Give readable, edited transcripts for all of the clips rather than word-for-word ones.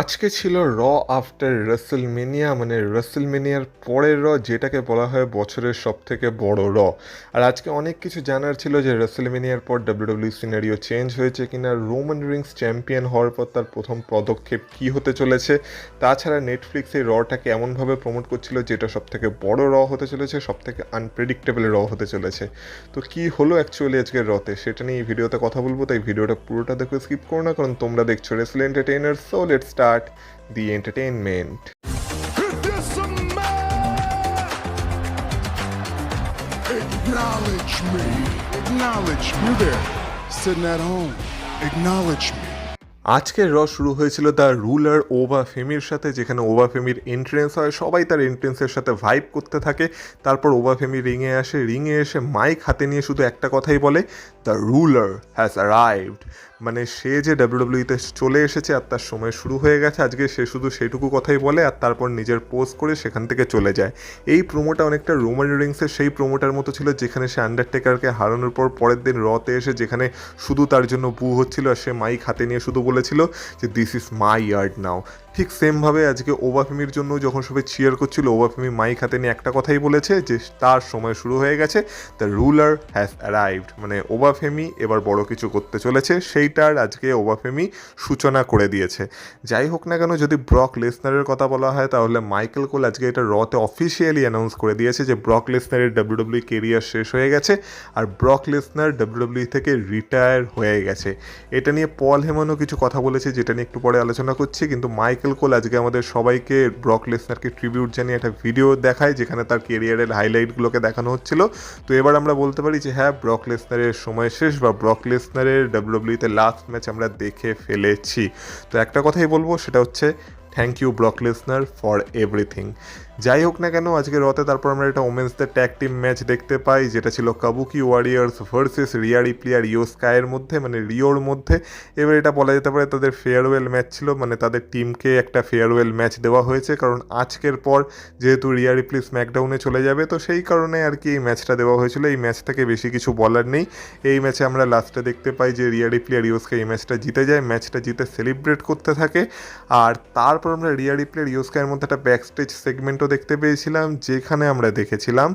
আজকে ছিল র আফটার রাসেলমেনিয়া, মানে রাসেলমেনিয়ার পরের যেটাকে বলা হয় বছরের সব থেকে বড় আর আজকে অনেক কিছু জানার ছিল যে রাসেলমেনিয়ার পর ডাব্লিউডাব্লিউ সিনারিও চেঞ্জ হয়েছে কিনা, রোমান রিংস চ্যাম্পিয়ন হওয়ার পর তার প্রথম পদক্ষেপ কি হতে চলেছে। তাছাড়া নেটফ্লিক্স এই রটাকে এমনভাবে প্রমোট করছিল যেটা সব থেকে বড় হতে চলেছে, সব থেকে আনপ্রেডিক্টেবল হতে চলেছে। তো কি হলো অ্যাকচুয়ালি আজকের রতে, সেটা নিয়ে এই ভিডিওতে কথা বলবো। তাই ভিডিওটা পুরোটা দেখে স্কিপ করো না, কারণ তোমরা দেখছো wrestle entertainer. So let's start the entertainment. Acknowledge me. Acknowledge me. You there, sitting at home. Acknowledge me. আজকের শুরু হয়েছিল দ্য রুলার ওভা ফেমির সাথে, যেখানে ওভা ফেমির এন্ট্রেন্স হয়। সবাই তার এন্ট্রেন্সের সাথে ভাইব করতে থাকে। তারপর ওভা ফেমি রিংয়ে আসে, রিংয়ে এসে মাইক হাতে নিয়ে শুধু একটা কথাই বলে, দ্য রুলার হ্যাজ অ্যারাইভড। মানে সে যে ডাব্লিউডাব্লিউতে চলে এসেছে আর তার সময় শুরু হয়ে গেছে। আজকে সে শুধু সেইটুকু কথাই বলে আর তারপর নিজের পোস্ট করে সেখান থেকে চলে যায়। এই প্রোমোটা অনেকটা রোমান রিংসের সেই প্রোমোটার মতো ছিল, যেখানে সে আন্ডারটেকারকে হারানোর পর পরের দিন রতে এসে যেখানে শুধু তার জন্য বু হচ্ছিল আর সে মাইক হাতে নিয়ে শুধু বলেছিল যে দিস ইজ মাই ইয়ার্ড নাও। ঠিক সেমভাবে আজকে ওভা ফেমির জন্য যখন সবাই চিয়ার করছিল, ওভা ফেমি মাইক হাতে নিয়ে একটা কথাই বলেছে যে তার সময় শুরু হয়ে গেছে, দ্য রুলার হ্যাজ অ্যারাইভড। মানে ওভা ফেমি এবার বড় কিছু করতে চলেছে, সেইটার আজকে ওভা ফেমি সূচনা করে দিয়েছে। যাই হোক না কেন, যদি ব্রক লেসনারের কথা বলা হয় তাহলে মাইকেল কোল আজকে এটা রতে অফিসিয়ালি অ্যানাউন্স করে দিয়েছে যে ব্রক লেসনারের ডাব্লিউডাব্লিউ কেরিয়ার শেষ হয়ে গেছে আর ব্রক লেসনার ডাব্লিউডাব্লিউ থেকে রিটায়ার হয়ে গেছে। এটা নিয়ে পল হেমনও কিছু কথা বলেছে, যেটা নিয়ে একটু পরে আলোচনা করছি। কিন্তু মাইকেল কোল আজকে আমাদের সবাইকে ব্রক লেসনারকে ট্রিবিউট জানিয়ে একটা ভিডিও দেখায়, যেখানে তার কেরিয়ারের হাইলাইটগুলোকে দেখানো হচ্ছিল। তো এবার আমরা বলতে পারি যে হ্যাঁ, ব্রক লেসনারের সময় শেষ, বা ব্রক লেসনারের ডাব্লিউডাব্লিউতে লাস্ট ম্যাচ আমরা দেখে ফেলেছি। তো একটা কথাই বলবো, সেটা হচ্ছে thank you Brock Lesnar for everything. যাই হোক না কেন, আজকে রতে তারপর আমরা একটা ওমেন্সদের ট্যাগ টিম ম্যাচ দেখতে পাই, যেটা ছিল কাবুকি ওয়ারিয়ার্স ভার্সেস রিয়া রিপ্লি আর ইয়ো স্কাইয়ের মধ্যে, মানে রিওর মধ্যে। এবার এটা বলা যেতে পারে তাদের ফেয়ারওয়েল ম্যাচ ছিল, মানে তাদের টিমকে একটা ফেয়ারওয়েল ম্যাচ দেওয়া হয়েছে। কারণ আজকের পর যেহেতু রিয়া রিপ্লি স্ম্যাকডাউনে চলে যাবে, তো সেই কারণে আর কি এই ম্যাচটা দেওয়া হয়েছিল। এই ম্যাচ থেকে বেশি কিছু বলার নেই। এই ম্যাচে আমরা লাস্টে দেখতে পাই যে রিয়া রিপ্লি আর ইয়ো স্কাই এই ম্যাচটা জিতে যায়, ম্যাচটা জিতে সেলিব্রেট করতে থাকে। আর তারপর আমরা রিয়া রিপ্লি আর ইয়ো স্কাইয়ের মধ্যে একটা ব্যাকস্টেজ সেগমেন্টও দেখতে পেয়েছিলাম, যেখানে আমরা দেখেছিলাম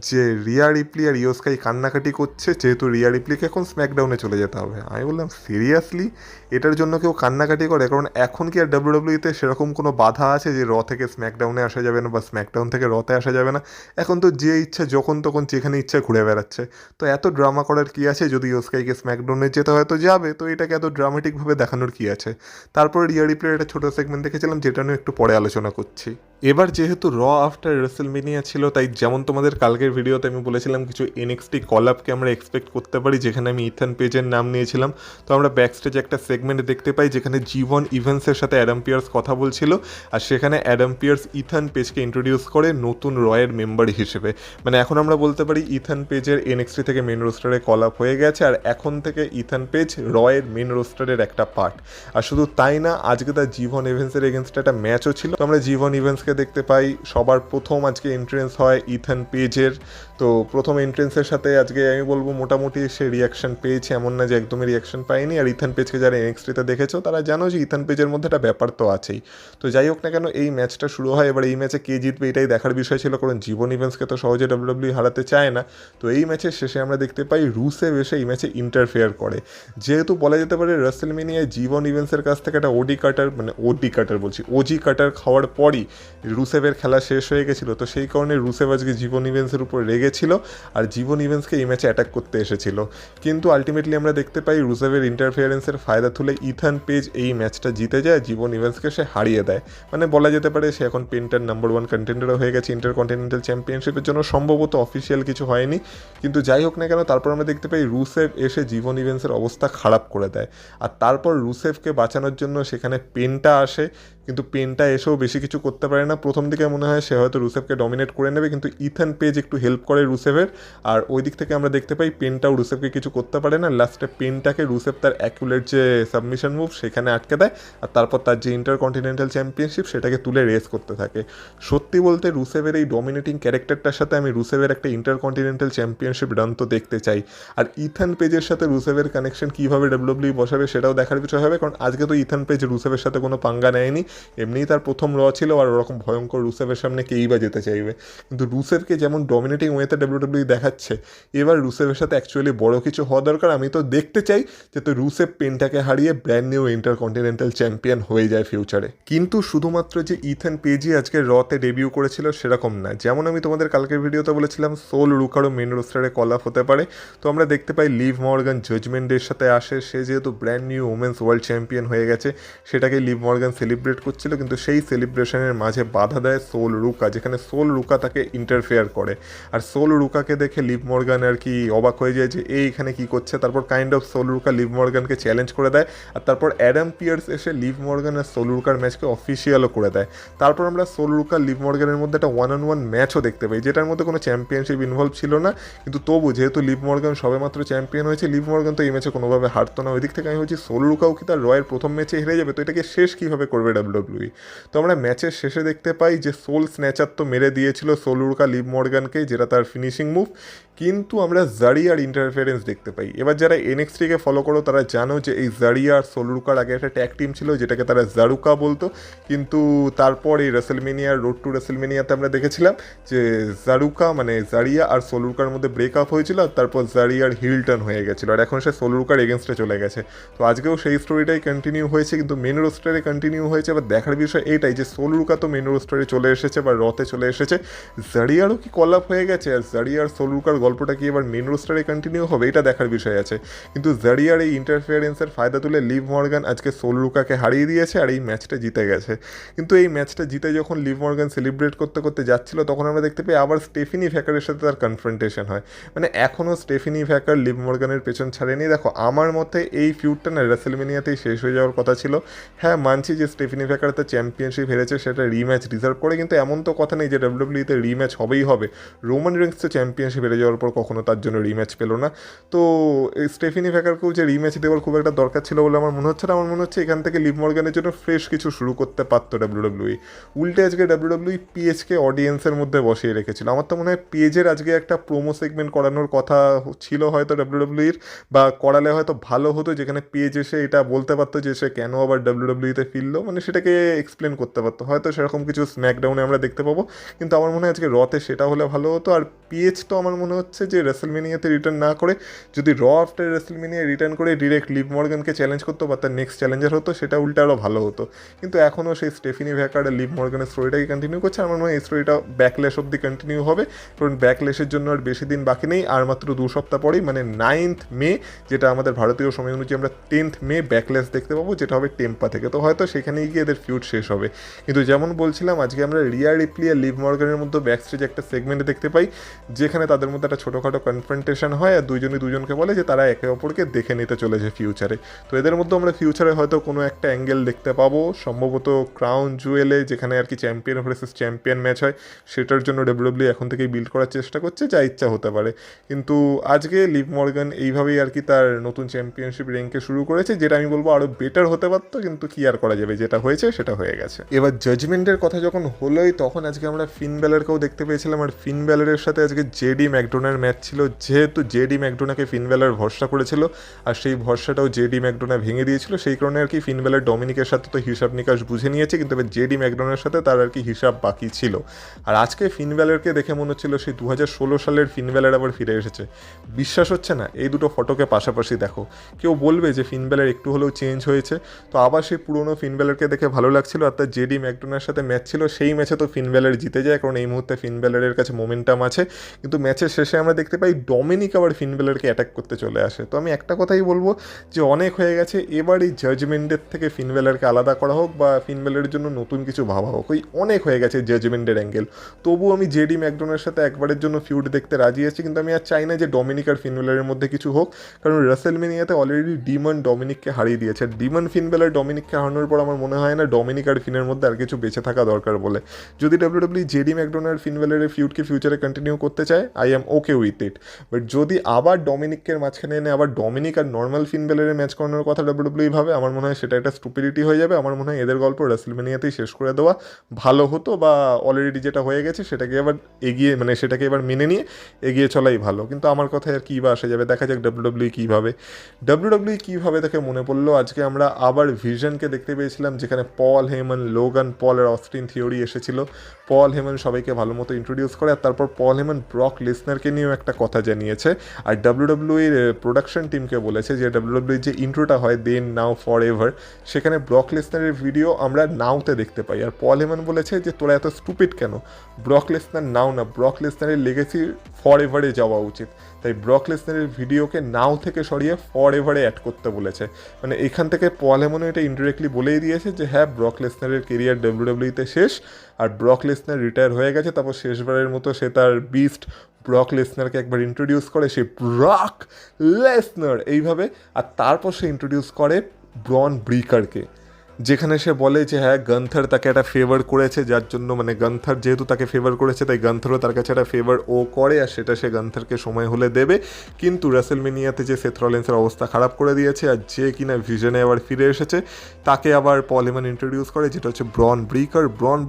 যে রিয়া রিপ্লি আর ইয়ো স্কাই কান্নাকাটি করছে, যেহেতু রিয়া রিপ্লিকে এখন স্ম্যাকডাউনে চলে যেতে হবে। আমি বললাম সিরিয়াসলি এটার জন্য কেউ কান্নাকাটি করে? কারণ এখন কি আর ডাব্লিউডাব্লিউতে সেরকম কোনো বাধা আছে যে র থেকে স্ম্যাকডাউনে আসা যাবে না বা স্ম্যাকডাউন থেকে রতে আসা যাবে না? এখন তো যে ইচ্ছা যখন তখন যেখানে ইচ্ছা ঘুরে বেড়াচ্ছে। তো এত ড্রামা করার কি আছে? যদি ইয়ো স্কাইকে স্ম্যাকডাউনে যেতে হয় তো যাবে, তো এটাকে এত ড্রামাটিকভাবে দেখানোর কি আছে? তারপর রিয়া রিপ্লির একটা ছোটো সেগমেন্ট দেখেছিলাম, যেটা নিয়ে একটু পরে আলোচনা করছি। এবার যেহেতু আফটার রেসেলমেনিয়া ছিল, তাই যেমন তোমাদের কালকের ভিডিওতে আমি বলেছিলাম কিছু এনএক্সটি কলাপকে আমরা এক্সপেক্ট করতে পারি, যেখানে আমি ইথান পেজের নাম নিয়েছিলাম। তো আমরা ব্যাকস্টেজে একটা সেগমেন্ট দেখতে পাই, যেখানে জীবন ইভেন্টসের সাথে অ্যাডাম পিয়ার্স কথা বলছিল, আর সেখানে অ্যাডাম পিয়ার্স ইথান পেজকে ইন্ট্রোডিউস করে নতুন রয়ের মেম্বার হিসেবে। মানে এখন আমরা বলতে পারি ইথান পেজের এনএক্সটি থেকে মেন রোস্টারে কলাপ হয়ে গেছে, আর এখন থেকে ইথান পেজ রয়ের মেন রোস্টারের একটা পার্ট। আর শুধু তাই না, আজকে তার জীবন ইভেন্টসের এগেনস্টে একটা ম্যাচও ছিল। তো আমরা জীবন ইভেন্টসকে দেখতে পাই, সবার প্রথম আজকে এন্ট্রেন্স হয় ইথান পেজের। তো প্রথম এন্ট্রেন্সের সাথে আজকে আমি বলবো মোটামুটি সে রিয়াকশন পেয়েছে, এমন না যে একদমই রিয়াকশন পায়নি। আর ইথান পেজকে যারা এনএক্সটিতে দেখেছো তারা জানো যে ইথান পেজের মধ্যে একটা ব্যাপার তো আছেই। তো যাই হোক না কেন, এই ম্যাচটা শুরু হয়। এবার এই ম্যাচে কে জিতবে এটাই দেখার বিষয় ছিল, কারণ জীবন ইভেন্টসকে তো সহজে ডাব্লিউডাব্লিউ হারাতে চায় না। তো এই ম্যাচের শেষে আমরা দেখতে পাই রুসেভ এসে এই ম্যাচে ইন্টারফেয়ার করে। যেহেতু বলা যেতে পারে রাসেলমেনিয়ায় জীবন ইভেন্টসের কাছ থেকে একটা ওজি কাটার খাওয়ার পরই রুসেভের খেলা শেষ হয়ে গেছিলো। তো সেই কারণে রুসেভ আজকে জীবন ইভেন্টসের উপর রেগেছিল আর জীবন ইভেন্টসকে এই ম্যাচে অ্যাটাক করতে এসেছিল। কিন্তু আলটিমেটলি আমরা দেখতে পাই রুসেভের ইন্টারফিয়ারেন্সের ফায়দা তুলে ইথান পেজ এই ম্যাচটা জিতে যায়, জীবন ইভেন্টসকে সে হারিয়ে দেয়। মানে বলা যেতে পারে সে এখন পেন্টার নাম্বার 1 কন্টেন্ডারও হয়ে গেছে ইন্টারকন্টিনেন্টাল চ্যাম্পিয়নশিপের জন্য। সম্ভবত অফিসিয়াল কিছু হয়নি, কিন্তু যাই হোক না কেন, তারপর আমরা দেখতে পাই রুসেভ এসে জীবন ইভেন্টসের অবস্থা খারাপ করে দেয়। আর তারপর রুসেভকে বাঁচানোর জন্য সেখানে পেন্টা আসে, কিন্তু পেনটা এসেও বেশি কিছু করতে পারে না। প্রথম দিকে মনে হয় সে হয়তো রুসেফকে ডমিনেট করে নেবে, কিন্তু ইথান পেজ একটু হেল্প করে রুসেফের, আর ওই দিক থেকে আমরা দেখতে পাই পেনটাও রুসেফকে কিছু করতে পারে না। লাস্টে পেনটাকে রুসেফ তার অ্যাকুলেট যে সাবমিশন মুভ সেখানে আটকে দেয়, আর তারপর তার যে ইন্টারকন্টিনেন্টাল চ্যাম্পিয়নশিপ সেটাকে তুলে রেস করতে থাকে। সত্যি বলতে রুসেফের এই ডমিনেটিং ক্যারেক্টারটার সাথে আমি রুসেফের একটা ইন্টারকন্টিনেন্টাল চ্যাম্পিয়নশিপ রান তো দেখতে চাই। আর ইথান পেজের সাথে রুসেফের কানেকশন কীভাবে ডাব্লিউডাব্লিউ বসাবে সেটাও দেখার বিষয় হবে, কারণ আজকে তো ইথান পেজ রুসেফের সাথে কোনো পাঙ্গা নেয়নি, এমনিই তার প্রথম র ছিল, আর ওরকম ভয়ঙ্কর রুসেফের সামনে কেই বা যেতে চাইবে। কিন্তু রুসেফকে যেমন ডমিনেটিং ওয়েতে ডাব্লিউডাব্লিউ দেখাচ্ছে, এবার রুসেফের সাথে অ্যাকচুয়ালি বড় কিছু হওয়া দরকার। আমি তো দেখতে চাই যাতে রুসেফ পেনটাকে হারিয়ে ব্র্যান্ড নিউ ইন্টারকন্টিনেন্টাল চ্যাম্পিয়ন হয়ে যায় ফিউচারে। কিন্তু শুধুমাত্র যে ইথান পেজই আজকে রতে ডেবিউ করেছিল সেরকম না। যেমন আমি তোমাদের কালকের ভিডিওতে বলেছিলাম সোল রুকারও মেন রোস্টারে কল আপ হতে পারে, তো আমরা দেখতে পাই লিভ মর্গান জাজমেন্ট ডের সাথে আসে। সে যেহেতু brand new women's world champion হয়ে গেছে, সেটাকে লিভ মর্গান সেলিব্রেট করছিল, কিন্তু সেই সেলিব্রেশনের মাঝে বাধা দেয় সোল রুকা, যেখানে সোল রুকা তাকে ইন্টারফেয়ার করে। আর সোল রুকাকে দেখে লিভ মর্গান আর কি অবাক হয়ে যায় যে এখানে কি করছে। তারপর kind of Sol Ruca Liv মর্গানকে চ্যালেঞ্জ করে দেয়, আর তারপর অ্যাডাম পিয়ার্স এসে লিভ মর্গান আর সোল রুকার ম্যাচকে অফিসিয়ালও করে দেয়। তারপর আমরা সোল রুকা লিভ মর্গানের মধ্যে একটা 1-on-1 ম্যাচও দেখতে পাই, যেটার মধ্যে কোনো চ্যাম্পিয়নশিপ ইনভলভ ছিল না, কিন্তু তবু যেহেতু লিভ মর্গান সবেমাত্র চ্যাম্পিয়ন হয়েছে, লিভ মর্গান তো এই ম্যাচে কোনোভাবে হারতো না। ওই দিক থেকে আমি বলছি সোল রুকাও কি তার রয়ের প্রথম ম্যাচে হেরে যাবে, তো এটাকে শেষ কীভাবে করবে ডাব্লিউডাব্লিউ। তো আমরা ম্যাচের শেষে দেখতে পাই যে সোল স্ন্যাচার তো মেরে দিয়েছিল সোল রুকা লিভ মর্গানকে, যেটা তার ফিনিশিং মুভ, কিন্তু আমরা জারিয়ার ইন্টারফারেন্স দেখতে পাই। এবার যারা এনএক্সটিকে ফলো করো তারা জানো যে এই জারিয়া আর সোলরুকার আগে একটা ট্যাগ টিম ছিল যেটাকে তারা জারুকা বলতো, কিন্তু তারপর এই রেসেলমেনিয়ার রোড টু রেসেলমেনিয়াতে আমরা দেখেছিলাম যে জারুকা মানে জারিয়া আর সোলরুকার মধ্যে ব্রেকআপ হয়েছিল, আর তারপর জারিয়ার হিল টার্ন হয়ে গেছিলো, আর এখন সে সোলরুকার এগেনস্টে চলে গেছে। তো আজকেও সেই স্টোরিটাই কন্টিনিউ হয়েছে, কিন্তু মেন রোস্টারে কন্টিনিউ হয়েছে। এবার দেখার বিষয় এইটাই যে সোলরুকা তো মেন রোস্টারে চলে এসেছে বা রতে চলে এসেছে, জারিয়ারও কি কল আপ হয়ে গেছে, আর জারিয়ার সোলরুকার গল্পটা কি এবার মেন রোস্টারে কন্টিনিউ হবে, এটা দেখার বিষয় আছে। কিন্তু জারিয়ার এই ইন্টারফিয়ারেন্সের ফায়দা তুলে লিভ মর্গান আজকে সোলরুকাকে হারিয়ে দিয়েছে আর এই ম্যাচটা জিতে গেছে। কিন্তু এই ম্যাচটা জিতে যখন লিভ মর্গান সেলিব্রেট করতে করতে যাচ্ছিল, তখন আমরা দেখতে পাই আবার স্টেফিনি ভ্যাকারের সাথে তার কনফ্রন্টেশন হয়। মানে এখনও স্টেফিনি ভ্যাকার লিভ মর্গানের পেছন ছাড়েনি। দেখো আমার মতে এই ফিউডটা না রেসেলমেনিয়াতেই শেষ হয়ে যাওয়ার কথা ছিল। হ্যাঁ মানছি যে স্টেফিনি ভ্যাকার তার চ্যাম্পিয়নশিপ হেরেছে, সেটা রিম্যাচ ডিজার্ভ করে, কিন্তু এমন তো কথা নেই যে ডাব্লিউডাব্লিউতে রিম্যাচ হবেই হবে। রোমান রেন্স তো চ্যাম্পিয়নশিপ হেরে যাওয়ার পর কখনো তার জন্য রিম্যাচ পেল না। তো স্টেফিনি ভ্যাকারকেও যে রিম্যাচ দেওয়ার খুব একটা দরকার ছিল বলে আমার মনে হচ্ছে না। আমার মনে হচ্ছে এখান থেকে লিভ মর্গানের জন্য ফ্রেশ কিছু শুরু করতে পারতো ডাব্লিউডাব্লিউ। উল্টে আজকে ডাব্লিউডাব্লিউ পিএইচকে অডিয়েন্সের মধ্যে বসিয়ে রেখেছিল। আমার তো মনে হয় পেজের আজকে একটা প্রোমো সেগমেন্ট করানোর কথা ছিল হয়তো ডাব্লিউডাব্লিউর, বা করালে হয়তো ভালো হতো, যেখানে পেজ এসে এটা বলতে পারতো যে সে কেন আবার ডাব্লিউডাব্লিউতে ফিরলো, মানে সেটাকে এক্সপ্লেন করতে পারতো। হয়তো সেরকম কিছু স্ম্যাকডাউনে আমরা দেখতে পাবো, কিন্তু আমার মনে হয় আজকে রতে সেটা হলে ভালো হতো। আর পিএইচ তো আমার মনে হচ্ছে যে রেসেলমেনিয়াতে রিটার্ন না করে যদি র আফটার রেসেলমেনিয়া রিটার্ন করে ডিরেক্ট লিভ মর্গানকে চ্যালেঞ্জ করতো বা তার নেক্সট চ্যালেঞ্জার হতো, সেটা উল্টে আরও ভালো হতো। কিন্তু এখনও সেই স্টেফিনি ভ্যাকার আর লিভ মর্গানের স্টোরিটাকে কন্টিনিউ করছে। আমার মনে হয় এই স্টোরিটা ব্যাকলেশ অব্দি কন্টিনিউ হবে, কারণ ব্যাকলেশের জন্য আর বেশি দিন বাকি নেই, আর মাত্র 2 সপ্তাহ পরেই মানে 9th মে, যেটা আমাদের ভারতীয় সময় অনুযায়ী আমরা 10th মে ব্যাকলেশ দেখতে পাবো, যেটা হবে টেম্পা থেকে। তো হয়তো সেখানেই গিয়ে এদের ফিউড শেষ হবে। কিন্তু যেমন বলছিলাম আজকে আমরা রিয়া রিপ্লি আর লিভ মর্গানের মধ্যে ব্যাকস্টেজে একটা সেগমেন্ট দেখতে পাই, যেখানে তাদের মধ্যে একটা ছোটোখাটো কনফ্রন্টেশন হয়, আর দুজনই দুজনকে বলে যে তারা একে অপরকে দেখে নিতে চলেছে ফিউচারে। তো এদের মধ্যে আমরা ফিউচারে হয়তো কোনো একটা অ্যাঙ্গেল দেখতে পাবো, সম্ভবত ক্রাউন জুয়েলে, যেখানে আর কি চ্যাম্পিয়ন ভার্সেস চ্যাম্পিয়ন ম্যাচ হয়, সেটার জন্য ডাব্লিউডাব্লিউ এখন থেকেই বিল্ড করার চেষ্টা করছে, যা ইচ্ছা হতে পারে। কিন্তু আজকে লিভ মর্গান এইভাবেই আর কি তার নতুন চ্যাম্পিয়নশিপ র্যাঙ্কে শুরু করেছে, যেটা আমি বলবো আরও বেটার হতে পারতো, কিন্তু কি আর করা যাবে, যেটা হয়েছে সেটা হয়ে গেছে। এবার জাজমেন্টের কথা যখন হলোই, তখন আজকে আমরা ফিন ব্যালারকেও দেখতে পেয়েছিলাম, আর ফিন ব্যালারের সাথে আজকে জেডি ম্যাকডোনার ম্যাচ ছিল। যেহেতু জেডি ম্যাকডোনাকে ফিন ব্যালার ভরসা করেছিল, আর সেই ভরসাটাও জেডি ম্যাকডোনা ভেঙে দিয়েছিল, সেই কারণে আর কি ফিন ব্যালার ডমিনিকের সাথে তো হিসাব নিকাশ বুঝে নিয়েছে, কিন্তু এবার জেডি ম্যাকডোনার সাথে তার আর কি হিসাব বাকি ছিল। আর আজকে ফিন ব্যালারকে দেখে মনে হচ্ছিল সেই 2016 সালের ফিন ব্যালার আবার ফিরে এসেছে। বিশ্বাস হচ্ছে না, এই দুটো ফটোকে পাশাপাশি দেখো, কেউ বলবে যে ফিন ব্যালার একটু হলেও চেঞ্জ হয়েছে। তো আবার সেই পুরনো ফিন ব্যালারকে দেখে ভালো লাগছিল। আর তার জেডি ম্যাকডোনার সাথে ম্যাচ ছিল, সেই ম্যাচে তো ফিন ব্যালার জিতে যায়, কারণ এই মুহূর্তে ফিন ব্যালারের কাছে মোমেন্টাম আছে। কিন্তু ম্যাচের শেষে এসে আমরা দেখতে পাই ডমিনিক আবার ফিন বেলারকে অ্যাটাক করতে চলে আসে। তো আমি একটা কথাই বলবো যে অনেক হয়ে গেছে, এবার এই জাজমেন্টের থেকে ফিন বেলারকে আলাদা করা হোক বা ফিন বেলারের জন্য নতুন কিছু ভাবা হোক, ওই অনেক হয়ে গেছে জাজমেন্টের অ্যাঙ্গেল। তবু আমি জেডি ম্যাকডোনাল্ডের সাথে একবারের জন্য ফিউড দেখতে রাজি আছি, কিন্তু আমি আর চাই না যে ডমিনিক আর ফিন বেলারের মধ্যে কিছু হোক, কারণ রাসেলমেনিয়াতে অলরেডি ডিমন ডমিনিককে হারিয়ে দিয়েছে। ডিমন ফিন বেলার ডমিনিককে হারানোর পর আমার মনে হয় না ডমিনিক আর ফিনের মধ্যে আর কিছু বেঁচে থাকা দরকার বলে। যদি ডাব্লিউডাব্লিউ জেডি ম্যাকডোনাল্ড ফিন বেলারের ফিউডকে ফিউচারে কন্টিনিউ করতে চায়, I am okay with it. But যদি আবার ডমিনিকের মাঝখানে এনে আবার ডমিনিক আর নর্মাল ফিন বেলারের ম্যাচ করানোর কথা ডাব্লিউডাব্লিউ ভাবে, আমার মনে হয় সেটা একটা স্টুপিডিটি হয়ে যাবে। আমার মনে হয় এদের গল্প রাসেলমেনিয়াতেই শেষ করে দেওয়া ভালো হতো, বা অলরেডি যেটা হয়ে গেছে সেটাকে আবার এগিয়ে সেটাকে এবার মেনে নিয়ে এগিয়ে চলাই ভালো। কিন্তু আমার কথায় আর কী বা আসে যাবে, দেখা যাক ডাব্লিউডাব্লিউ কীভাবে তাকে মনে পড়লো। আজকে আমরা আবার ভিশনকে দেখতে পেয়েছিলাম, যেখানে পল হেমন, লোগান পল আর অস্টিন থিওরি এসেছিল। পল হেমন সবাইকে ভালো মতো ইন্ট্রোডিউস করে, আর তারপর পল হেমন ব্রক লেসনারকে নিয়েও একটা কথা জানিয়েছে, আর ডাব্লিউডাব্লিউর প্রোডাকশন টিমকে বলেছে যে ডাব্লিউডাব্লিউর যে ইন্ট্রোটা হয় দেন নাও ফর এভার, সেখানে ব্রক লেসনারের ভিডিও আমরা নাওতে দেখতে পাই। আর পল হেমন বলেছে যে তোরা এত স্টুপিড কেন, ব্রক লেসনার নাও না, ব্রক লেসনারের লেগেসি ফর এভারে যাওয়া উচিত। তাই ব্রক লেসনারের ভিডিওকে নাও থেকে সরিয়ে ফর এভারে অ্যাড করতে বলেছে। এখান থেকে পল হেমনও এটা ইনডিরেক্টলি বলেই দিয়েছে যে হ্যাঁ, ব্রক লেসনারের কেরিয়ার ডাব্লিউডাব্লিউতে শেষ, আর ব্রক লেসনার রিটায়ার হয়ে গেছে। তারপর শেষবারের মতো সে তার বিস্ট ব্রক লেসনারকে একবার ইন্ট্রোডিউস করে, সে ব্রক লেসনার এইভাবে, আর তারপর সে ইন্ট্রোডিউস করে ব্রন ব্রিকারকে, যেখানে সে বলে যে হ্যাঁ, গান্থার তাকে একটা ফেভার করেছে, যার জন্য গান্থার যেহেতু তাকে ফেভার করেছে তাই গান্থারও তার কাছে একটা ফেভার ও করে, আর সেটা সে গান্থারকে সময় হলে দেবে। কিন্তু রাসেলমেনিয়াতে যে সেথ রলিন্সের অবস্থা খারাপ করে দিয়েছে, আর যে কিনা ভিশনে আবার ফিরে এসেছে, তাকে আবার পল হেমন ইন্ট্রোডিউস করে, যেটা হচ্ছে ব্রন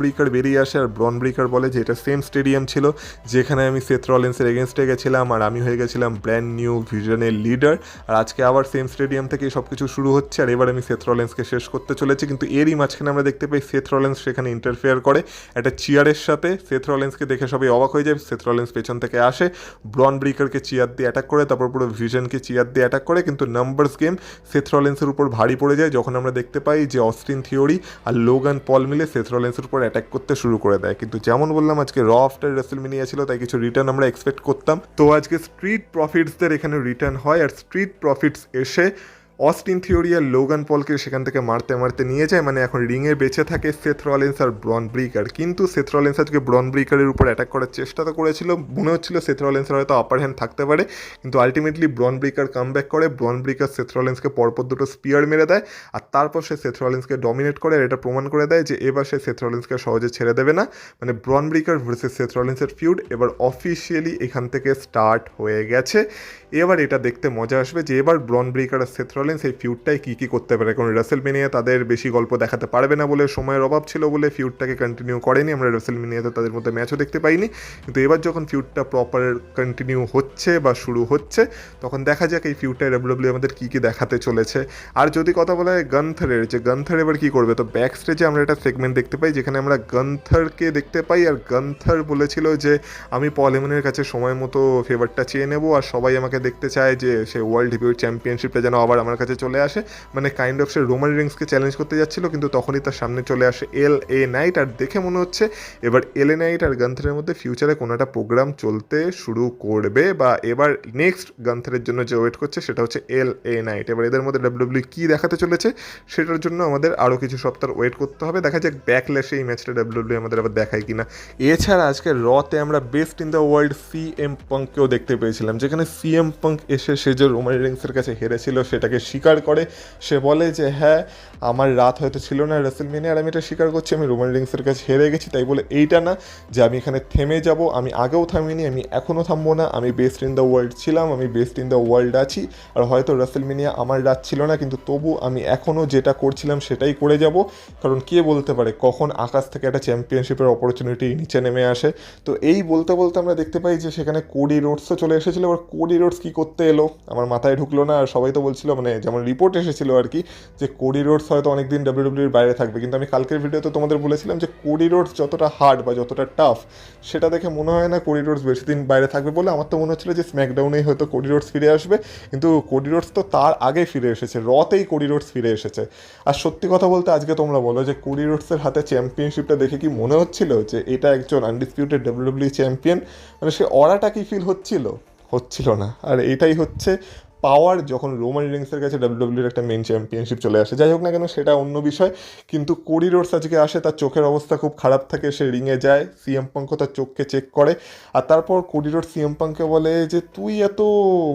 ব্রিকার বেরিয়ে আসে, আর ব্রন ব্রিকার বলে যে এটা সেম স্টেডিয়াম ছিল যেখানে আমি সেথ রলিন্সের এগেনস্টে গেছিলাম, আর আমি হয়ে গেছিলাম ব্র্যান্ড নিউ ভিশনের লিডার, আর আজকে আবার সেম স্টেডিয়াম থেকে সব কিছু শুরু হচ্ছে, আর এবার আমি সেথ রলিন্সকে শেষ করতে চলেছি। কিন্তু এরই মাঝখানে আমরা দেখতে পাই সেথ রলিন্স সেখানে ইন্টারফেয়ার করে একটা চিয়ারের সাথে। সেথ রলিন্সকে দেখে সবাই অবাক হয়ে যায়। সেথ রলিন্স পেছন থেকে আসে, ব্রন ব্রিকারকে চিয়ার দিয়ে অ্যাটাক করে, তারপর পুরো ভিশনকে চিয়ার দিয়ে অ্যাটাক করে, কিন্তু নাম্বারস গেম সেথ রলিন্সের উপর ভারী পড়ে যায় যখন আমরা দেখতে পাই যে অস্টিন থিওরি আর লোগান পল মিলে সেথ রলিন্সের উপর অ্যাটাক করতে শুরু করে দেয়। কিন্তু যেমন বললাম আজকে র আফটার রাসেলমেনিয়া ছিল, তাই কিছু রিটার্ন আমরা এক্সপেক্ট করতাম। তো আজকে স্ট্রিট প্রফিটসদের এখানে রিটার্ন হয়, আর স্ট্রিট প্রফিটস এসে অস্টিন থিওরি আর লোগান পলকে সেখান থেকে মারতে নিয়ে যায়। এখন রিংয়ে বেঁচে থাকে সেথ রলিন্স আর ব্রন ব্রিকার। কিন্তু সেথ রলিন্স আজকে ব্রন ব্রিকারের উপর অ্যাটাক করার চেষ্টা তো করেছিল, মনে হচ্ছিল সেথ রলিন্সের হয়তো আপার হ্যান্ড থাকতে পারে, কিন্তু আলটিমেটলি ব্রন ব্রিকার কাম ব্যাক করে। ব্রন ব্রিকার সেথ রলিন্সকে পরপর দুটো স্পিয়ার মেরে দেয়, আর তারপর সে সেথ রলিন্সকে ডমিনেট করে, আর এটা প্রমাণ করে দেয় যে এবার সে সেথ রলিন্সকে সহজে ছেড়ে দেবে না। ব্রন ব্রিকার ভার্সেস সেথ রলিন্সের ফিউড এবার অফিসিয়ালি এখান থেকে স্টার্ট হয়ে গেছে। এবার এটা দেখতে মজা আসবে যে এবার ব্রন ব্রিকার আর সেথ রলিন্স এই ফিউডটাই কী করতে পারে, কারণ রাসেলমেনিয়া তাদের বেশি গল্প দেখাতে পারবে না বলে, সময়ের অভাব ছিল বলে ফিউডটাকে কন্টিনিউ করেনি। আমরা রাসেলমেনিয়াতে তাদের মধ্যে ম্যাচও দেখতে পাইনি, কিন্তু এবার যখন ফিউডটা প্রপার কন্টিনিউ হচ্ছে বা শুরু হচ্ছে, তখন দেখা যাক এই ফিউডটায় ডাব্লিউডাব্লিউ আমাদের কী দেখাতে চলেছে। আর যদি কথা বলা হয় গান্থারের, যে গান্থার এবার কী করবে, তো ব্যাক স্টেজে আমরা একটা সেগমেন্ট দেখতে পাই যেখানে আমরা গান্থারকে দেখতে পাই, আর গান্থার বলেছিল যে আমি পল হেমনের কাছে সময় মতো ফেভারটা চেয়ে নেবো, আর সবাই আমাকে দেখতে চায় যে সে ওয়ার্ল্ড হেভিওয়েট চ্যাম্পিয়নশিপটা যেন আবার আমার কাছে চলে আসে। কাইন্ড অফ সে রোমান রিংসকে চ্যালেঞ্জ করতে যাচ্ছিল, কিন্তু তখনই তার সামনে চলে আসে LA নাইট, আর দেখে মনে হচ্ছে এবার LA নাইট আর গান্থারের মধ্যে ফিউচারে কোনো একটা প্রোগ্রাম চলতে শুরু করবে, বা এবার নেক্সট গান্থারের জন্য যে ওয়েট করছে সেটা হচ্ছে LA নাইট। এবার এদের মধ্যে ডাব্লিউডাব্লিউ কী দেখাতে চলেছে সেটার জন্য আমাদের আরও কিছু সপ্তাহ ওয়েট করতে হবে। দেখা যাক ব্যাকল্যাশে এই ম্যাচটা ডাব্লিউডাব্লিউ আমাদের আবার দেখায় কিনা। এছাড়া আজকে রতে আমরা best in the world CM পাঙ্ককেও দেখতে পেয়েছিলাম, যেখানে CM পাঙ্ক এসে সে যে রোমান রিংসের কাছে হেরেছিল সেটাকে স্বীকার করে। সে বলে যে হ্যাঁ, আমার রাত হয়তো ছিল না রাসেলমেনিয়া, আর আমি এটা স্বীকার করছি, আমি রোমান রিংসের কাছে হেরে গেছি। তাই বলে এইটা না যে আমি এখানে থেমে যাব, আমি আগেও থামিনি, আমি এখনও থামবো না, আমি বেস্ট ইন দ্য ওয়ার্ল্ড ছিলাম, আমি বেস্ট ইন দ্য ওয়ার্ল্ড আছি। আর হয়তো রাসেলমেনিয়া আমার রাত ছিল না, কিন্তু তবু আমি এখনও যেটা করছিলাম সেটাই করে যাব, কারণ কে বলতে পারে কখন আকাশ থেকে একটা চ্যাম্পিয়নশিপের অপরচুনিটি নিচে নেমে আসে। তো এই বলতে বলতে আমরা দেখতে পাই যে সেখানে কোডি রোডসও চলে এসেছিলো। এবার কোডি রোডস রোডস কী করতে এলো আমার মাথায় ঢুকলো না। আর সবাই তো বলছিল, মানে যেমন রিপোর্ট এসেছিলো আর কি, যে কোডি রোডস হয়তো অনেকদিন ডাব্লিউডাব্লিউর বাইরে থাকবে। কিন্তু আমি কালকের ভিডিওতে তোমাদের বলেছিলাম যে কোডি রোডস যতটা হার্ড বা যতটা টাফ, সেটা দেখে মনে হয় না কোডি রোডস বেশি দিন বাইরে থাকবে বলে। আমার তো মনে হচ্ছিলো যে স্ম্যাকডাউনেই হয়তো কোডি রোডস ফিরে আসবে, কিন্তু কোডি রোডস তো তার আগে ফিরে এসেছে, রতেই কোডি রোডস ফিরে এসেছে। আর সত্যি কথা বলতে আজকে তোমরা বলো যে কোডি রোডসের হাতে চ্যাম্পিয়নশিপটা দেখে কি মনে হচ্ছিল যে এটা একজন আনডিসপিউটেড ডাব্লিউডাব্লিউ চ্যাম্পিয়ন? মানে সে অরাটা কি ফিল হচ্ছিল না। আর এটাই হচ্ছে পাওয়ার যখন রোমান রিংসের কাছে ডাব্লিউডাব্লিউর একটা মেন চ্যাম্পিয়নশিপ চলে আসে। যাই হোক না কেন, সেটা অন্য বিষয়। কিন্তু কোডি রোডস আজকে আসে, তার চোখের অবস্থা খুব খারাপ থাকে, সে রিংয়ে যায়, সিএম পাঙ্ক তার চোখকে চেক করে। আর তারপর কোডি রোডস সিএম পাঙ্ককে বলে যে তুই এত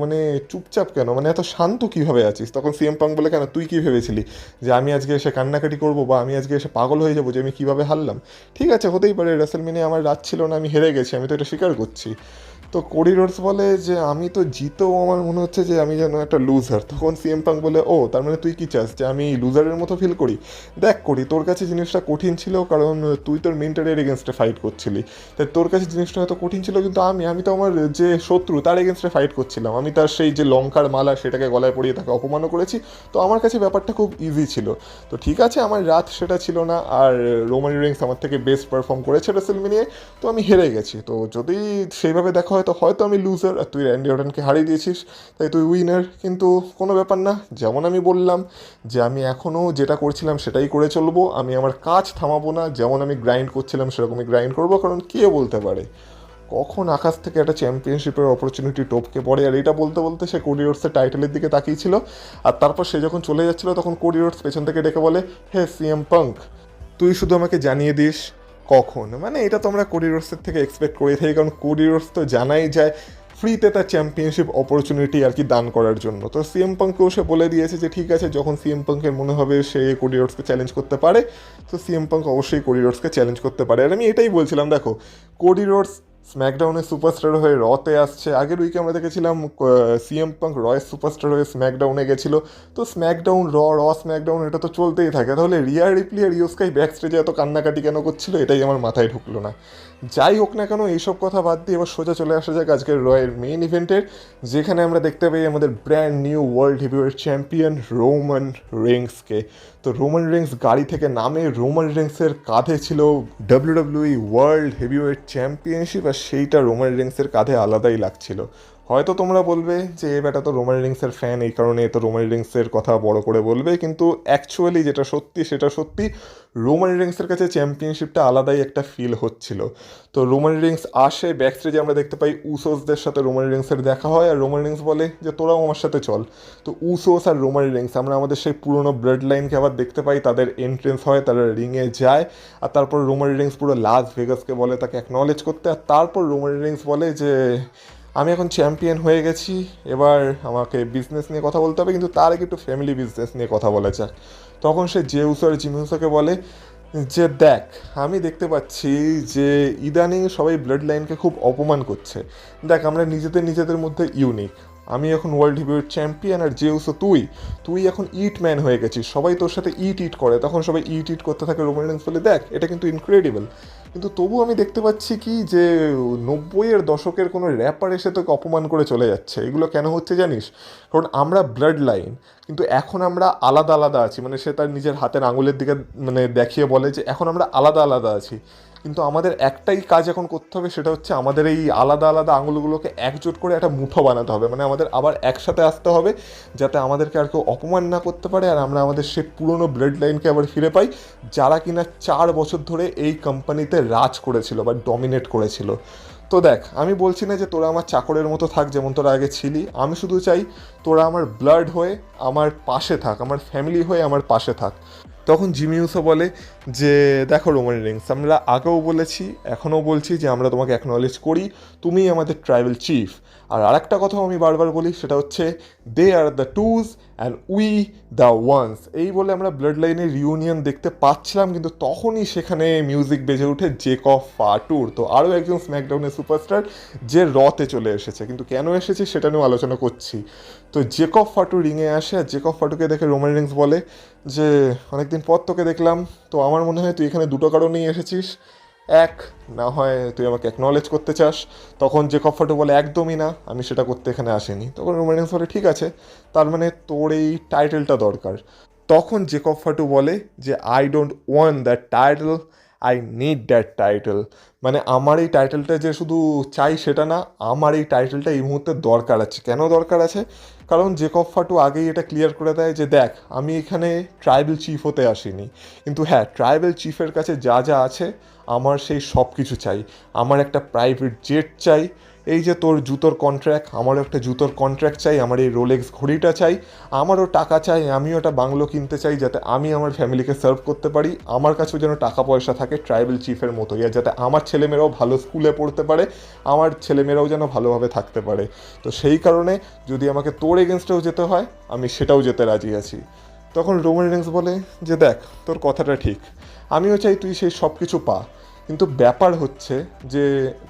মানে চুপচাপ কেন, মানে এত শান্ত কীভাবে আছিস? তখন সিএম পাঙ্ক বলে, কেন তুই কী ভেবেছিলি যে আমি আজকে এসে কান্নাকাটি করবো বা আমি আজকে এসে পাগল হয়ে যাবো যে আমি কীভাবে হারলাম? ঠিক আছে, হতেই পারে, রেসেলমেনিয়া আমার রাত ছিল না, আমি হেরে গেছি, আমি তো এটা স্বীকার করছি। তো কোডি রোডস বলে যে আমি তো জিতেও আমার মনে হচ্ছে যে আমি যেন একটা লুজার। তখন সিএম পাঙ্ক বলে, ও তার মানে তুই কি চাস যে আমি লুজারের মতো ফিল করি? দেখ কোডি, তোর কাছে জিনিসটা কঠিন ছিল কারণ তুই তোর মেন্টারের এগেনস্টে ফাইট করছিলি, তাই তোর কাছে জিনিসটা হয়তো কঠিন ছিল। কিন্তু আমি তো আমার যে শত্রু তার এগেনস্টে ফাইট করছিলাম, আমি তার সেই যে লঙ্কার মালা সেটাকে গলায় পরিয়ে তাকে অপমানও করেছি। তো আমার কাছে ব্যাপারটা খুব ইজি ছিল। তো ঠিক আছে, আমার রাত সেটা ছিল না। আর রোমান রিংস আমার থেকে বেস্ট পারফর্ম করেছে রেসেলমেনিয়ায়, তো আমি হেরে গেছি। তো যদি সেইভাবে দেখা হয় তো হয়তো আমি লুজার, আর তুই র্যান্ডি অর্টনকে হারিয়ে দিয়েছিস, তাই তুই উইনার। কিন্তু কোনো ব্যাপার না, যেমন আমি বললাম যে আমি এখনও যেটা করছিলাম সেটাই করে চলবো, আমি আমার কাজ থামাবো না, যেমন আমি গ্রাইন্ড করছিলাম সেরকমই গ্রাইন্ড করবো। কারণ কে বলতে পারে কখন আকাশ থেকে একটা চ্যাম্পিয়নশিপের অপরচুনিটি টপকে পড়ে। আর এটা বলতে বলতে সে কোডি রোডসের টাইটেলের দিকে তাকিয়েছিল। আর তারপর সে যখন চলে যাচ্ছিল তখন কোডি রোডস পেছন থেকে ডেকে বলে, হে সিএম পাঙ্ক, তুই শুধু আমাকে জানিয়ে দিস কখন। মানে এটা তো আমরা কোডি রোডসের থেকে এক্সপেক্ট করেই থাকি, কারণ কোডি রোডস তো জানাই যায় ফ্রিতে তার চ্যাম্পিয়নশিপ অপরচুনিটি আর কি দান করার জন্য। তো সিএম পাঙ্ককেও সে বলে দিয়েছে যে ঠিক আছে, যখন সিএম পাঙ্কের মনে হবে সে কোডি রোডসকে চ্যালেঞ্জ করতে পারে, তো সিএম পাঙ্ক অবশ্যই কোডি রোডসকে চ্যালেঞ্জ করতে পারে। আর আমি এটাই বলছিলাম, দেখো কোডি রোডস স্ম্যাকডাউনে সুপারস্টার হয়ে রতে আসছে। আগের উইকে আমরা দেখেছিলাম সিএম পাঙ্ক রয়ের সুপারস্টার হয়ে স্ম্যাকডাউনে গেছিলো। তো স্ম্যাকডাউন র স্ম্যাকডাউন এটা তো চলতেই থাকে। তাহলে রিয়া রিপ্লি আর ইয়ো স্কাই ব্যাক স্টেজে এত কান্নাকাটি কেন করছিল, এটাই আমার মাথায় ঢুকলো না। যাই হোক না কেন, এইসব কথা বাদ দিয়ে এবার সোজা চলে আসা যাক আজকের রয়ের মেইন ইভেন্টের, যেখানে আমরা দেখতে পাই আমাদের brand new world heavyweight champion Roman রিংসকে। তো রোমান রিংস গাড়ি থেকে নামে, রোমান রিংসের কাঁধে ছিল ডাব্লিউডাব্লিউই ওয়ার্ল্ড হেভিওয়েট চ্যাম্পিয়নশিপ, আর সেইটা রোমান রিংসের কাঁধে আলাদাই লাগছিল। হয়তো তোমরা বলবে যে এ ব্যাটা তো রোমান রিংসের ফ্যান, এই কারণে তো রোমান রিংসের কথা বড় করে বলবে, কিন্তু অ্যাকচুয়ালি যেটা সত্যি সেটা সত্যি, রোমান রিংসের কাছে চ্যাম্পিয়নশিপটা আলাদাই একটা ফিল হচ্ছিল। তো রোমান রিংস আসে, ব্যাক স্টেজে আমরা দেখতে পাই উসোসদের সাথে রোমান রিংসের দেখা হয়, আর রোমান রিংস বলে যে তোরাও আমার সাথে চল। তো উসোস আর রোমান রিংস আমরা আমাদের সেই পুরোনো ব্লাড লাইনকে আবার দেখতে পাই, তাদের এন্ট্রেন্স হয়, তারা রিংয়ে যায়। আর তারপর রোমান রিংস পুরো লাস ভেগাসকে বলে তাকে অ্যাকনলেজ করতে। আর তারপর রোমান রিংস বলে যে আমি এখন চ্যাম্পিয়ন হয়ে গেছি, এবার আমাকে বিজনেস নিয়ে কথা বলতে হবে, কিন্তু তার আগে একটু ফ্যামিলি বিজনেস নিয়ে কথা বলা যাক। তখন সে জেউস আর জিমিউসোকে বলে যে দেখ, আমি দেখতে পাচ্ছি যে ইদানিং সবাই ব্লাড লাইনকে খুব অপমান করছে। দেখ, আমরা নিজেদের মধ্যে ইউনিক। আমি এখন ওয়ার্ল্ড হেভিওয়েট চ্যাম্পিয়ন, আর জেউসও তুই এখন ইট ম্যান হয়ে গেছিস, সবাই তোর সাথে ইট করে। তখন সবাই ইট করতে থাকে। রোমান রিংস বলে দেখ, এটা কিন্তু ইনক্রেডিবল, কিন্তু তবু আমি দেখতে পাচ্ছি কি যে 90-এর দশকের কোনো র্যাপার এসে তোকে অপমান করে চলে যাচ্ছে। এগুলো কেন হচ্ছে জানিস? কারণ আমরা ব্লাড লাইন, কিন্তু এখন আমরা আলাদা আলাদা আছি। মানে সে তার নিজের হাতের আঙুলের দিকে মানে দেখিয়ে বলে যে এখন আমরা আলাদা আলাদা আছি, কিন্তু আমাদের একটাই কাজ এখন করতে হবে, সেটা হচ্ছে আমাদের এই আলাদা আলাদা আঙুলগুলোকে একজোট করে একটা মুঠো বানাতে হবে। মানে আমাদের আবার একসাথে আসতে হবে, যাতে আমাদেরকে আর কেউ অপমান না করতে পারে, আর আমরা আমাদের সেই পুরনো ব্লাড লাইনকে আবার ফিরে পাই, যারা কিনা 4 বছর ধরে এই কোম্পানিতে রাজ করেছিল বা ডমিনেট করেছিল। তো দেখ, আমি বলছি না যে তোরা আমার চাকরের মতো থাক যেমন তোরা আগে ছিলি, আমি শুধু চাই তোরা আমার ব্লাড হয়ে আমার পাশে থাক, আমার ফ্যামিলি হয়ে আমার পাশে থাক। তখন জিমিউসো বলে যে দেখো রোমান রিংস, আমরা আগেও বলেছি এখনও বলছি যে আমরা তোমাকে অ্যাকনলেজ করি, তুমিই আমাদের ট্রাইবাল চিফ। আর আরেকটা কথাও আমি বারবার বলি, সেটা হচ্ছে they are the twos and we the ones. এই বলে আমরা ব্লাড লাইনের রিউনিয়ন দেখতে পাচ্ছিলাম, কিন্তু তখনই সেখানে মিউজিক বেজে ওঠে জেকব ফাটুর। তো আরও একজন স্ম্যাকডাউনের সুপারস্টার যে রতে চলে এসেছে, কিন্তু কেন এসেছে সেটা নিয়েও আলোচনা করছি। তো জেকব ফাটু রিংয়ে আসে, আর জেকব ফাটুকে দেখে রোমান রিংস বলে যে অনেকদিন পর তোকে দেখলাম, তো আমার মনে হয় তুই এখানে দুটো কারণেই এসেছিস। এক, না হয় তুই আমাকে অ্যাকনলেজ করতে চাস। তখন জেকব ফাটু বলে একদমই না, আমি সেটা করতে এখানে আসিনি। তখন রোমান রিন্স বলে ঠিক আছে, তার মানে তোর এই টাইটেলটা দরকার। তখন জেকব ফাটু বলে যে I don't want that title, I need that title. মানে আমার এই টাইটেলটা যে শুধু চাই সেটা না, আমার এই টাইটেলটা এই মুহূর্তে দরকার আছে। কেন দরকার আছে? কারণ জেকব ফাটু আগেই এটা ক্লিয়ার করে দেয় যে দেখ, আমি এখানে ট্রাইবাল চিফ হতে আসিনি, কিন্তু হ্যাঁ, ট্রাইবাল চিফের কাছে যা যা আছে আমার সেই সব কিছু চাই। আমার একটা প্রাইভেট জেট চাই, এই যে তোর জুতোর কন্ট্রাক্ট, আমারও একটা জুতোর কন্ট্রাক্ট চাই, আমার এই রোলেক্স ঘড়িটা চাই, আমারও টাকা চাই, আমিও একটা বাংলো কিনতে চাই যাতে আমি আমার ফ্যামিলিকে সার্ভ করতে পারি, আমার কাছেও যেন টাকা পয়সা থাকে ট্রাইবাল চিফের মতোই, আর যাতে আমার ছেলেমেয়েরাও ভালো স্কুলে পড়তে পারে, আমার ছেলেমেয়েরাও যেন ভালোভাবে থাকতে পারে। তো সেই কারণে যদি আমাকে তোর এগেনস্টেও যেতে হয়, আমি সেটাও যেতে রাজি আছি। তখন রোমান রিন্স বলে যে দেখ, তোর কথাটা ঠিক, আমিও চাই তুই সেই সব কিছু পা, কিন্তু ব্যাপার হচ্ছে যে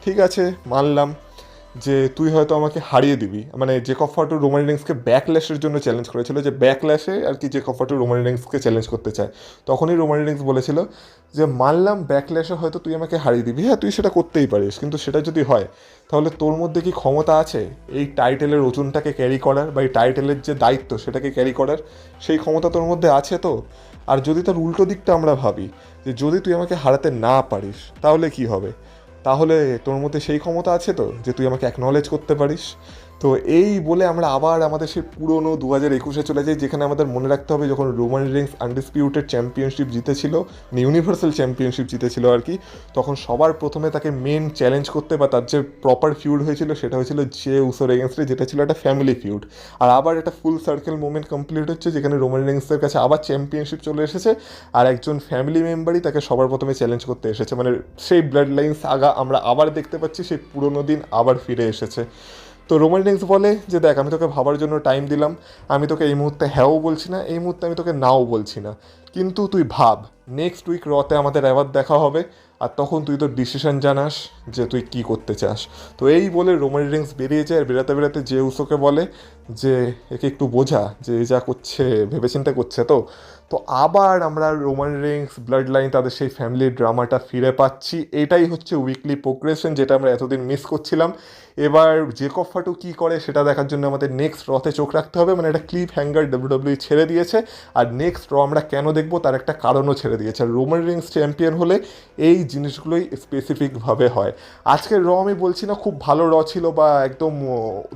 ঠিক আছে মানলাম যে তুই হয়তো আমাকে হারিয়ে দিবি। মানে জেকব ফাটু রোমান রিন্সকে ব্যাকল্যাশের জন্য চ্যালেঞ্জ করেছিল, যে ব্যাকল্যাশে আর কি জেকব ফাটু রোমান রিন্সকে চ্যালেঞ্জ করতে চায়। তখনই রোমান রিন্স বলেছিল যে মানলাম ব্যাকল্যাশে হয়তো তুই আমাকে হারিয়ে দিবি, হ্যাঁ তুই সেটা করতেই পারিস, কিন্তু সেটা যদি হয় তাহলে তোর মধ্যে কি ক্ষমতা আছে এই টাইটেলের ওজনটাকে ক্যারি করার, বা এই টাইটেলের যে দায়িত্ব সেটাকে ক্যারি করার? সেই ক্ষমতা তোর মধ্যে আছে তো? আর যদি তার উল্টো দিকটা আমরা ভাবি, যে যদি তুই আমাকে হারাতে না পারিস তাহলে কি হবে? তাহলে তোর মধ্যে সেই ক্ষমতা আছে তো যে তুই আমাকে অ্যাকনলেজ করতে পারিস? তো এই বলে আমরা আবার আমাদের সেই পুরনো 2021-এ চলে যাই, যেখানে আমাদের মনে রাখতে হবে যখন রোমান রিন্স আনডিসপিউটেড চ্যাম্পিয়নশিপ জিতেছিল, ইউনিভার্সাল চ্যাম্পিয়নশিপ জিতেছিল আর কি, তখন সবার প্রথমে তাকে মেন চ্যালেঞ্জ করতে, বা তার যে প্রপার ফিউড হয়েছিল সেটা হয়েছিল জে উসোর এগেনস্টে, যেটা ছিল একটা ফ্যামিলি ফিউড। আর আবার একটা ফুল সার্কেল মোমেন্ট কমপ্লিট হচ্ছে, যেখানে রোমান রিন্সের কাছে আবার চ্যাম্পিয়নশিপ চলে এসেছে, আর একজন ফ্যামিলি মেম্বারই তাকে সবার প্রথমে চ্যালেঞ্জ করতে এসেছে। মানে সেই ব্লাড লাইন সাগা আমরা আবার দেখতে পাচ্ছি, সেই পুরোনো দিন আবার ফিরে এসেছে। তো রোমান রিন্স বলে যে দেখ, আমি তোকে ভাবার জন্য টাইম দিলাম, আমি তোকে এই মুহূর্তে হ্যাঁও বলছি না, এই মুহূর্তে আমি তোকে নাও বলছি না, কিন্তু তুই ভাব নেক্সট উইক রতে আমাদের আবার দেখা হবে, আর তখন তুই তোর ডিসিশন জানাস যে তুই কী করতে চাস। তো এই বলে রোমান রিন্স বেরিয়ে যায়, আর বেরাতে বেরাতে যে উসোকে বলে যে একে একটু বোঝা যে এ যা করছে ভেবেচিন্তে করছে। তো তো আবার আমরা রোমান রিন্স ব্লাড লাইন তাদের সেই ফ্যামিলির ড্রামাটা ফিরে পাচ্ছি। এটাই হচ্ছে উইকলি প্রোগ্রেশন, যেটা আমরা এতদিন মিস করছিলাম। এবার জেকব ফাটু কী করে সেটা দেখার জন্য আমাদের নেক্সট রতে চোখ রাখতে হবে। মানে একটা ক্লিপ হ্যাঙ্গার ডাব্লিউডাব্লিউই ছেড়ে দিয়েছে, আর নেক্সট র আমরা কেন দেখবো তার একটা কারণও ছেড়ে দিয়েছে। আর রোমান রিন্স চ্যাম্পিয়ন হলে এই জিনিসগুলোই স্পেসিফিকভাবে হয়। আজকের র আমি বলছি না খুব ভালো র ছিল বা একদম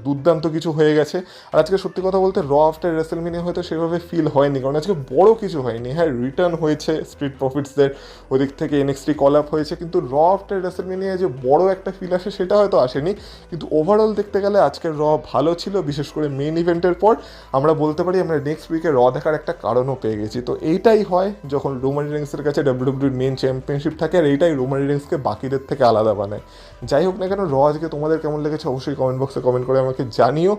দুর্দান্ত কিছু হয়ে গেছে, আর আজকে সত্যি কথা বলতে র আফটার রেসেলমেনিয়া হয়তো সেভাবে ফিল হয়নি, কারণ আজকে বড় কিছু হয়নি। হ্যাঁ, রিটার্ন হয়েছে স্ট্রিট প্রফিটসদের ওদিক থেকে, এনএক্সটি কল আপ হয়েছে, কিন্তু র আফটার রেসেলমেনিয়া যে বড় একটা ফিল আসে সেটা হয়তো আসেনি। কিন্তু ওভারঅল দেখতে গেলে আজকের র ভালো ছিল, বিশেষ করে মেন ইভেন্টের পর আমরা বলতে পারি আমরা নেক্সট উইকে র দেখার একটা কারণও পেয়ে গেছি। তো এইটাই হয় যখন রোমান রিন্সের কাছে ডাব্লিউডাব্লিউর মেন চ্যাম্পিয়নশিপ থাকে, আর এইটাই রোমান রিন্সকে বাকিদের থেকে আলাদা বানায়। যাই হোক না কেন, র আজকে তোমাদের কেমন লেগেছে অবশ্যই কমেন্ট বক্সে কমেন্ট করে আমাকে জানিও।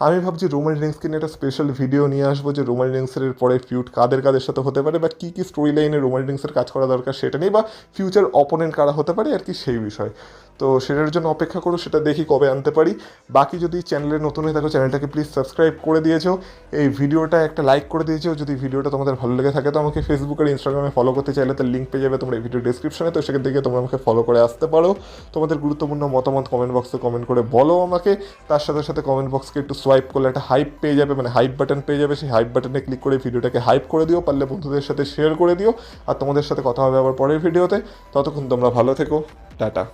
আমি ভাবছি রোমান রিন্সকে নিয়ে একটা স্পেশাল ভিডিও নিয়ে আসবো, যে রোমান রিন্সের পরে ফিউড কাদের কাদের সাথে হতে পারে, বা কী কী স্টোরি লাইনে রোমান রিন্সের কাজ করা দরকার সেটা নিয়ে, বা ফিউচার অপোনেন্ট কারা হতে পারে আর কি, সেই বিষয়। তো সেটার জন্য অপেক্ষা করো, সেটা দেখি কবে আনতে পারি। বাকি যদি চ্যানেলে নতুন হয়ে থাকো চ্যানেলটাকে প্লিজ সাবস্ক্রাইব করে দিয়েছো, এই ভিডিওটা একটা লাইক করে দিয়েছো। যদি ভিডিওটা তোমাদের ভালো লেগে থাকে তো আমাকে ফেসবুক আর ইনস্টাগ্রামে ফলো করতে চাইলে তার লিঙ্ক পেয়ে যাবে তোমরা এই ভিডিও ডিসক্রিপশনে, তো সেখান থেকে তোমরা আমাকে ফলো করে আসতে পারো। তোমাদের গুরুত্বপূর্ণ মতামত কমেন্ট বক্সে কমেন্ট করে বলো আমাকে। তার সাথে সাথে কমেন্ট বক্সকে একটু সোয়াইপ করলে একটা হাইপ পেয়ে যাবে, মানে হাইপ বাটন পেয়ে যাবে, সেই হাইপ বাটনে ক্লিক করে ভিডিওটাকে হাইপ করে দিও, পারলে বন্ধুদের সাথে শেয়ার করে দিও। আর তোমাদের সাথে কথা হবে আবার পরের ভিডিওতে, ততক্ষণ তোমরা ভালো থেকো, টাটা।